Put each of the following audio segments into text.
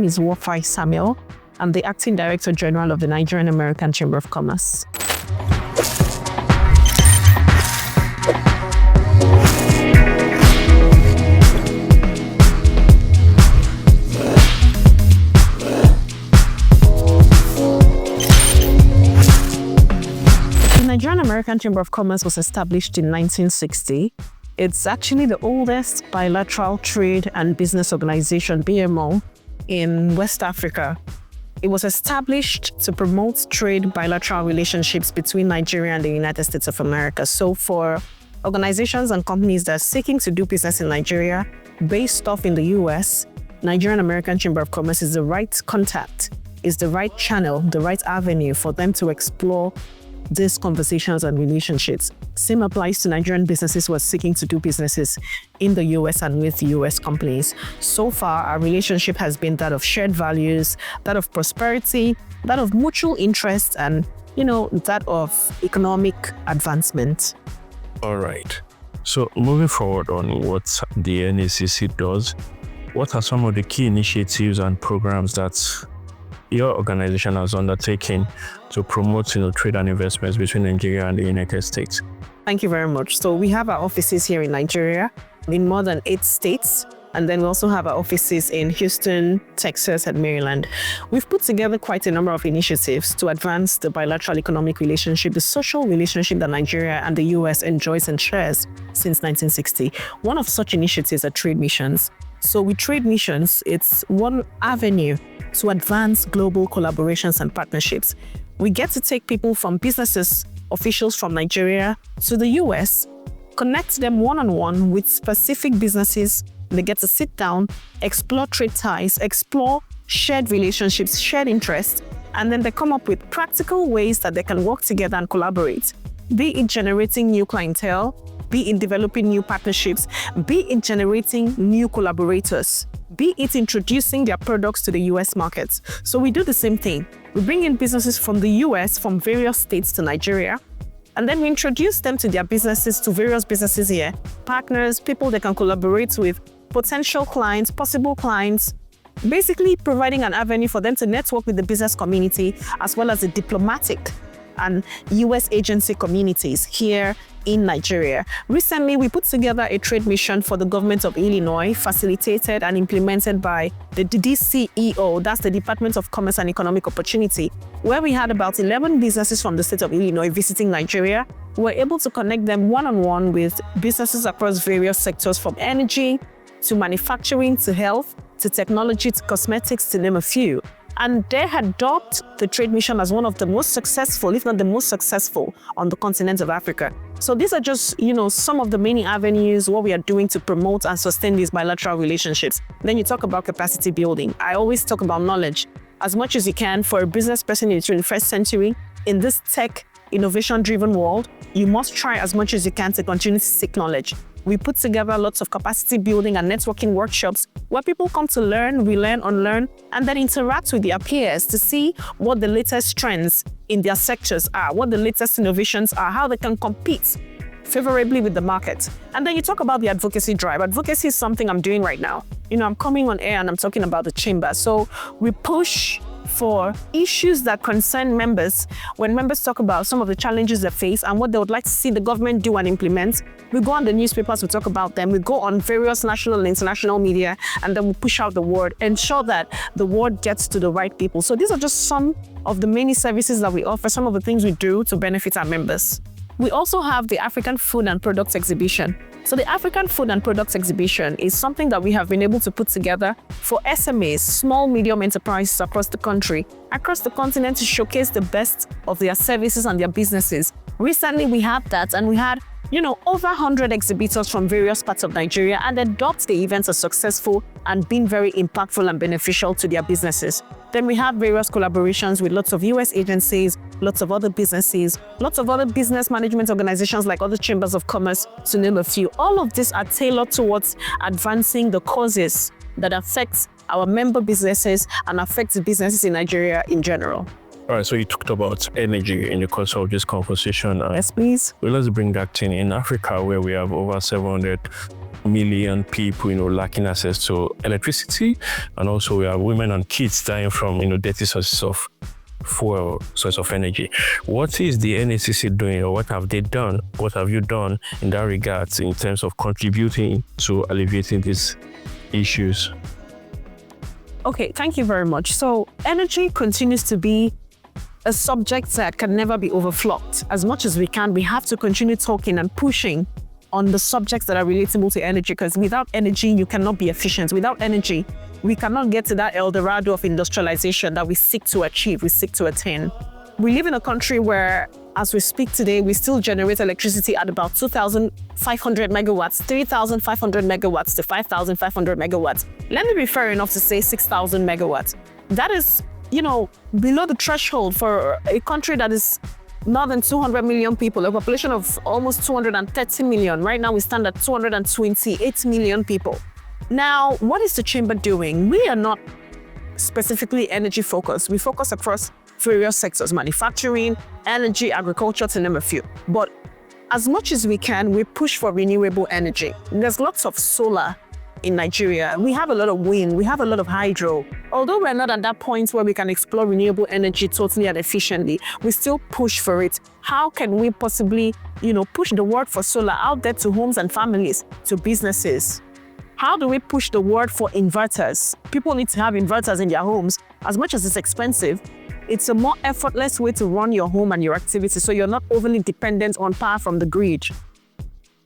name is Wofai Samuel. I'm the Acting Director General of the Nigerian American Chamber of Commerce. The Nigerian American Chamber of Commerce was established in 1960. It's actually the oldest bilateral trade and business organization, BMO, in West Africa. It was established to promote trade bilateral relationships between Nigeria and the United States of America. So for organizations and companies that are seeking to do business in Nigeria, based off in the US, Nigerian American Chamber of Commerce is the right contact, is the right channel, the right avenue for them to explore these conversations and relationships. Same applies to Nigerian businesses who are seeking to do businesses in the US and with US companies. So far, our relationship has been that of shared values, that of prosperity, that of mutual interest, and, that of economic advancement. All right. So moving forward on what the NACC does, what are some of the key initiatives and programs that your organization has undertaken to promote trade and investments between Nigeria and the United States? Thank you very much. So we have our offices here in Nigeria in more than 8 states. And then we also have our offices in Houston, Texas, and Maryland. We've put together quite a number of initiatives to advance the bilateral economic relationship, the social relationship that Nigeria and the US enjoys and shares since 1960. One of such initiatives are trade missions. So with trade missions, it's one avenue to advance global collaborations and partnerships. We get to take people from businesses, officials from Nigeria to the US, connect them one-on-one with specific businesses. They get to sit down, explore trade ties, explore shared relationships, shared interests, and then they come up with practical ways that they can work together and collaborate. Be it generating new clientele, be it developing new partnerships, be it generating new collaborators, be it introducing their products to the US markets. So we do the same thing. We bring in businesses from the US, from various states to Nigeria, and then we introduce them to their businesses, to various businesses here, partners, people they can collaborate with, potential clients, possible clients, basically providing an avenue for them to network with the business community as well as the diplomatic and US agency communities here in Nigeria. Recently, we put together a trade mission for the government of Illinois, facilitated and implemented by the DCEO, that's the Department of Commerce and Economic Opportunity, where we had about 11 businesses from the state of Illinois visiting Nigeria. We were able to connect them one-on-one with businesses across various sectors, from energy to manufacturing to health to technology to cosmetics, to name a few. And they adopt the trade mission as one of the most successful, if not the most successful, on the continent of Africa. So these are just, some of the many avenues, what we are doing to promote and sustain these bilateral relationships. Then you talk about capacity building. I always talk about knowledge. As much as you can for a business person in the 21st century, in this tech, innovation-driven world, you must try as much as you can to continue to seek knowledge. We put together lots of capacity building and networking workshops where people come to learn, relearn, unlearn, and then interact with their peers to see what the latest trends in their sectors are, what the latest innovations are, how they can compete favorably with the market. And then you talk about the advocacy drive. Advocacy is something I'm doing right now. I'm coming on air and I'm talking about the chamber. So we push for issues that concern members. When members talk about some of the challenges they face and what they would like to see the government do and implement, we go on the newspapers, we talk about them, we go on various national and international media, and then we push out the word, ensure that the word gets to the right people. So these are just some of the many services that we offer, some of the things we do to benefit our members. We also have the African Food and Products Exhibition. So the African Food and Products Exhibition is something that we have been able to put together for SMEs, small, medium enterprises across the country, across the continent, to showcase the best of their services and their businesses. Recently, we had that, and we had over 100 exhibitors from various parts of Nigeria, and adopt the events as successful and been very impactful and beneficial to their businesses. Then we have various collaborations with lots of US agencies, lots of other businesses, lots of other business management organizations like other chambers of commerce, to name a few. All of these are tailored towards advancing the causes that affect our member businesses and affect the businesses in Nigeria in general. All right, so you talked about energy in the course of this conversation. Yes, please. Well, let's bring that in Africa, where we have over 700 million people, lacking access to electricity, and also we have women and kids dying from, dirty sources of fuel, source of energy. What is the NACC doing, or what have they done? What have you done in that regard in terms of contributing to alleviating these issues? Okay, thank you very much. So energy continues to be a subject that can never be overflocked. As much as we can, we have to continue talking and pushing on the subjects that are relatable to energy, because without energy, you cannot be efficient. Without energy, we cannot get to that El Dorado of industrialization that we seek to achieve, we seek to attain. We live in a country where, as we speak today, we still generate electricity at about 2,500 megawatts, 3,500 megawatts to 5,500 megawatts. Let me be fair enough to say 6,000 megawatts. That is, below the threshold for a country that is more than 200 million people, a population of almost 230 million. Right now, we stand at 228 million people. Now, what is the chamber doing? We are not specifically energy focused. We focus across various sectors: manufacturing, energy, agriculture, to name a few. But as much as we can, we push for renewable energy. There's lots of solar in Nigeria. We have a lot of wind, we have a lot of hydro. Although we're not at that point where we can explore renewable energy totally and efficiently, we still push for it. How can we possibly, push the word for solar out there to homes and families, to businesses? How do we push the word for inverters? People need to have inverters in their homes. As much as it's expensive, it's a more effortless way to run your home and your activities, so you're not overly dependent on power from the grid.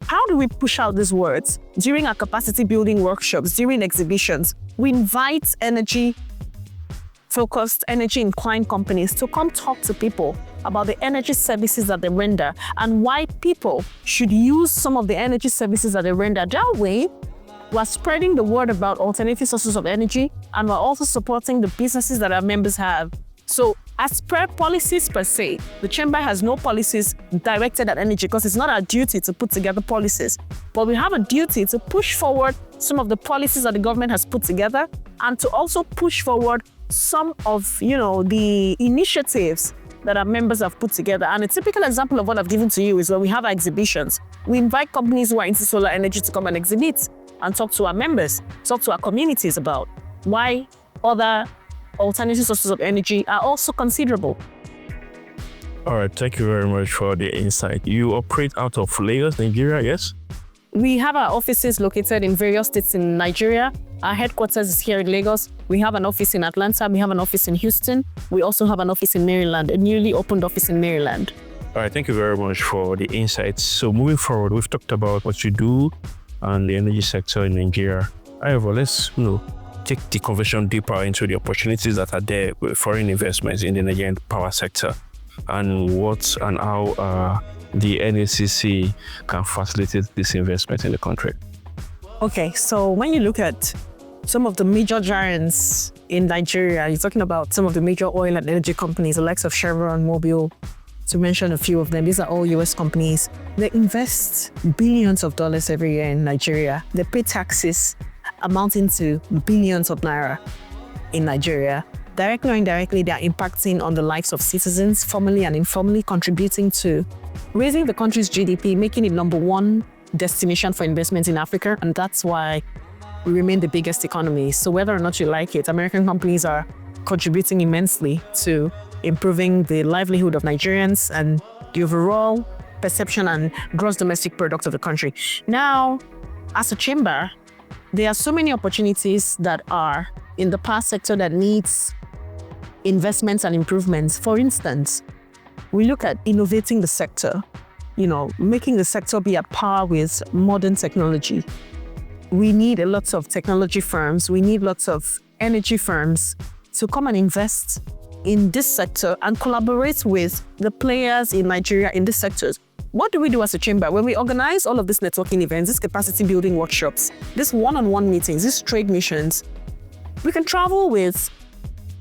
How do we push out these words? During our capacity building workshops, during exhibitions, we invite energy-focused, energy-inclined companies to come talk to people about the energy services that they render and why people should use some of the energy services that they render. That way, we're spreading the word about alternative sources of energy, and we're also supporting the businesses that our members have. So as per policies per se, the chamber has no policies directed at energy, because it's not our duty to put together policies. But we have a duty to push forward some of the policies that the government has put together, and to also push forward some of, the initiatives that our members have put together. And a typical example of what I've given to you is when we have our exhibitions. We invite companies who are into solar energy to come and exhibit and talk to our members, talk to our communities about why other alternative sources of energy are also considerable. All right, thank you very much for the insight. You operate out of Lagos, Nigeria, yes? We have our offices located in various states in Nigeria. Our headquarters is here in Lagos. We have an office in Atlanta. We have an office in Houston. We also have an office in Maryland, a newly opened office in Maryland. All right, thank you very much for the insights. So moving forward, we've talked about what you do and the energy sector in Nigeria. However, let's take the conversation deeper into the opportunities that are there with foreign investments in the Nigerian power sector, and what and how the NACC can facilitate this investment in the country. Okay, so when you look at some of the major giants in Nigeria, you're talking about some of the major oil and energy companies, the likes of Chevron, Mobil, to mention a few of them. These are all US companies. They invest billions of dollars every year in Nigeria. They pay taxes amounting to billions of naira in Nigeria. Directly or indirectly, they are impacting on the lives of citizens, formally and informally, contributing to raising the country's GDP, making it #1 destination for investment in Africa. And that's why we remain the biggest economy. So whether or not you like it, American companies are contributing immensely to improving the livelihood of Nigerians and the overall perception and gross domestic product of the country. Now, as a chamber, there are so many opportunities that are in the power sector that needs investments and improvements. For instance, we look at innovating the sector, making the sector be at par with modern technology. We need a lot of technology firms, we need lots of energy firms to come and invest in this sector and collaborate with the players in Nigeria in these sectors. What do we do as a chamber? When we organize all of these networking events, these capacity building workshops, these one-on-one meetings, these trade missions, we can travel with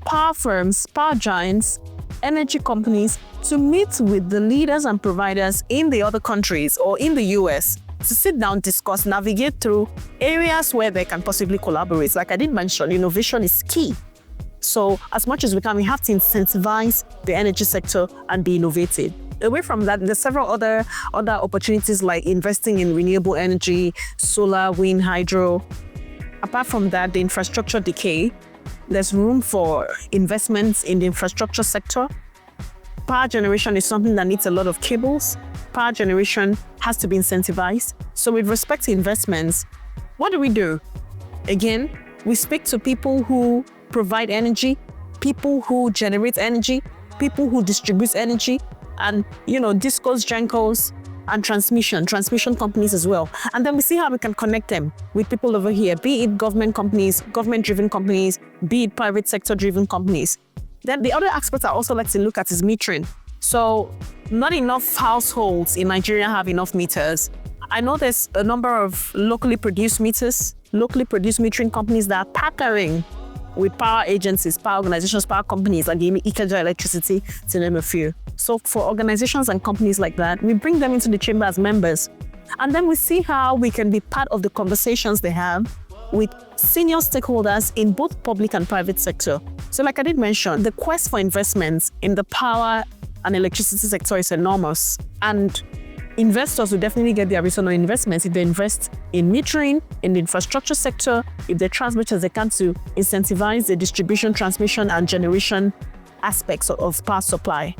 power firms, power giants, energy companies to meet with the leaders and providers in the other countries or in the US to sit down, discuss, navigate through areas where they can possibly collaborate. Like I did mention, innovation is key. So as much as we can, we have to incentivize the energy sector and be innovative. Away from that, there's several other opportunities like investing in renewable energy, solar, wind, hydro. Apart from that, the infrastructure decay, there's room for investments in the infrastructure sector. Power generation is something that needs a lot of cables. Power generation has to be incentivized. So with respect to investments, what do? Again, we speak to people who provide energy, people who generate energy, people who distribute energy, and discos, gencos, and transmission companies as well. And then we see how we can connect them with people over here, be it government companies, government-driven companies, be it private sector-driven companies. Then the other aspect I also like to look at is metering. So not enough households in Nigeria have enough meters. I know there's a number of locally produced meters, locally produced metering companies that are partnering with power agencies, power organizations, power companies like Ikeja Electricity, to name a few. So for organizations and companies like that, we bring them into the chamber as members. And then we see how we can be part of the conversations they have with senior stakeholders in both public and private sector. So like I did mention, the quest for investments in the power and electricity sector is enormous. And investors will definitely get their return on investments if they invest in metering, in the infrastructure sector, if they try as much as they can to incentivize the distribution, transmission, and generation aspects of power supply.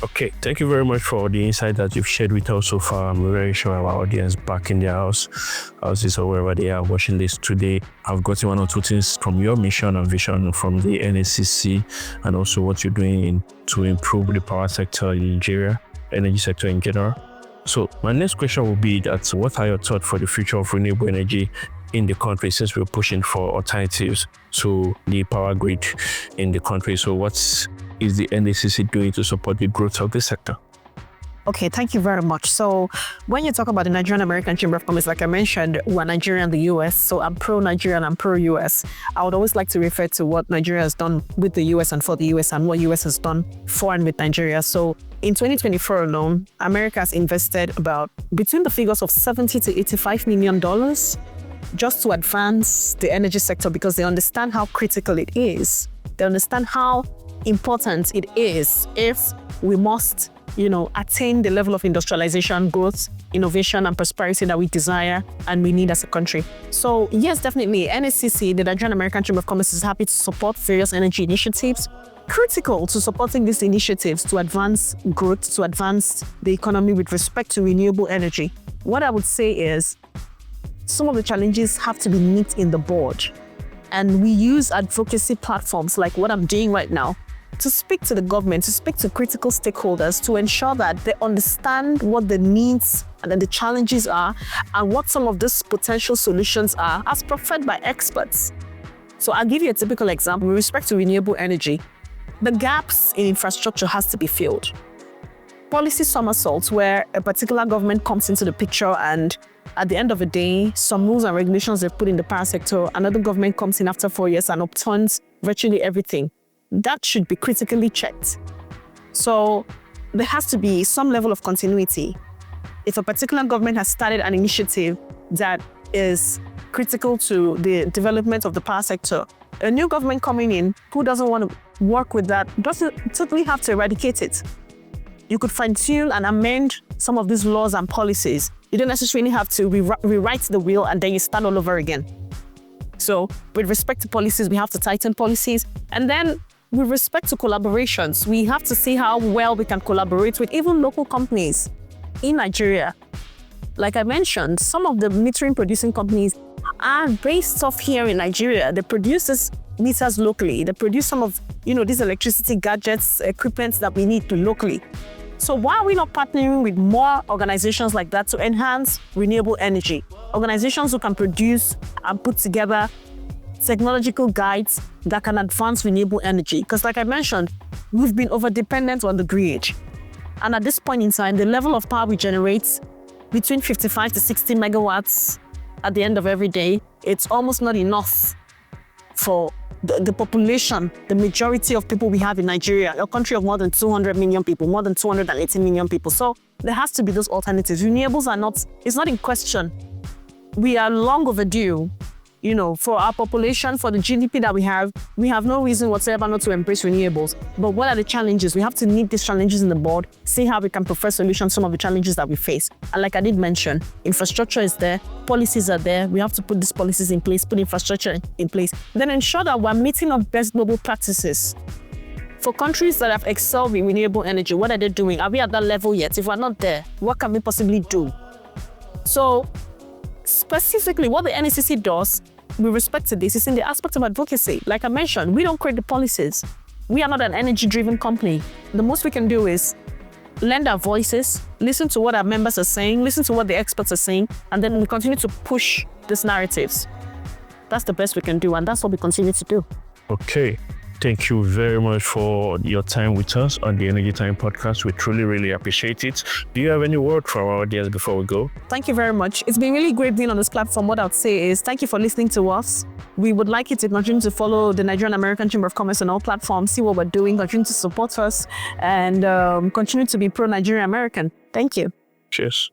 Okay, thank you very much for the insight that you've shared with us so far. I'm very sure our audience back in their houses or wherever they are watching this today, I've gotten one or two things from your mission and vision from the NACC, and also what you're doing to improve the power sector in Nigeria, energy sector in general. So my next question will be that what are your thoughts for the future of renewable energy in the country, since we're pushing for alternatives to the power grid in the country? So what is the NACC doing to support the growth of this sector? Okay, thank you very much. So when you talk about the Nigerian American Chamber of Commerce, like I mentioned, we're Nigeria and the US. So I'm pro-Nigeria and I'm pro-US. I would always like to refer to what Nigeria has done with the US and for the US, and what US has done for and with Nigeria. So in 2024 alone, America has invested about between the figures of $70 to $85 million just to advance the energy sector, because they understand how critical it is. They understand how important it is if we must attain the level of industrialization, growth, innovation, and prosperity that we desire and we need as a country. So yes, definitely, NACC, the Nigerian American Chamber of Commerce, is happy to support various energy initiatives. Critical to supporting these initiatives to advance growth, to advance the economy with respect to renewable energy. What I would say is some of the challenges have to be nipped in the bud. And we use advocacy platforms like what I'm doing right now to speak to the government, to speak to critical stakeholders, to ensure that they understand what the needs and then the challenges are, and what some of these potential solutions are, as preferred by experts. So I'll give you a typical example. With respect to renewable energy, the gaps in infrastructure has to be filled. Policy somersaults, where a particular government comes into the picture and at the end of the day, some rules and regulations they've put in the power sector, another government comes in after 4 years and upturns virtually everything. That should be critically checked. So there has to be some level of continuity. If a particular government has started an initiative that is critical to the development of the power sector, a new government coming in who doesn't want to work with that doesn't totally have to eradicate it. You could fine-tune and amend some of these laws and policies. You don't necessarily have to rewrite the wheel and then you start all over again. So with respect to policies, we have to tighten policies. And then with respect to collaborations, we have to see how well we can collaborate with even local companies in Nigeria. Like I mentioned, some of the metering producing companies are based off here in Nigeria. They produce these meters locally. They produce some of these electricity gadgets, equipment that we need locally. So why are we not partnering with more organizations like that to enhance renewable energy? Organizations who can produce and put together technological guides that can advance renewable energy. Because like I mentioned, we've been over-dependent on the grid. And at this point in time, the level of power we generate between 55 to 60 megawatts at the end of every day, it's almost not enough for the population, the majority of people we have in Nigeria, a country of more than 200 million people, more than 280 million people. So there has to be those alternatives. Renewables it's not in question. We are long overdue. for our population, for the GDP that we have no reason whatsoever not to embrace renewables. But what are the challenges? We have to meet these challenges in the board, see how we can prefer solutions to some of the challenges that we face. And like I did mention, infrastructure is there, policies are there. We have to put these policies in place, put infrastructure in place, then ensure that we're meeting up best global practices. For countries that have excelled in renewable energy, what are they doing? Are we at that level yet? If we're not there, what can we possibly do? So specifically, what the NECC does with respect to this is in the aspect of advocacy. Like I mentioned, we don't create the policies. We are not an energy-driven company. The most we can do is lend our voices, listen to what our members are saying, listen to what the experts are saying, and then we continue to push these narratives. That's the best we can do, and that's what we continue to do. Okay. Thank you very much for your time with us on the Energy Time podcast. We truly, really appreciate it. Do you have any word for our audience before we go? Thank you very much. It's been really great being on this platform. What I would say is thank you for listening to us. We would like you to continue to follow the Nigerian American Chamber of Commerce on all platforms, see what we're doing, continue to support us, and continue to be pro-Nigerian American. Thank you. Cheers.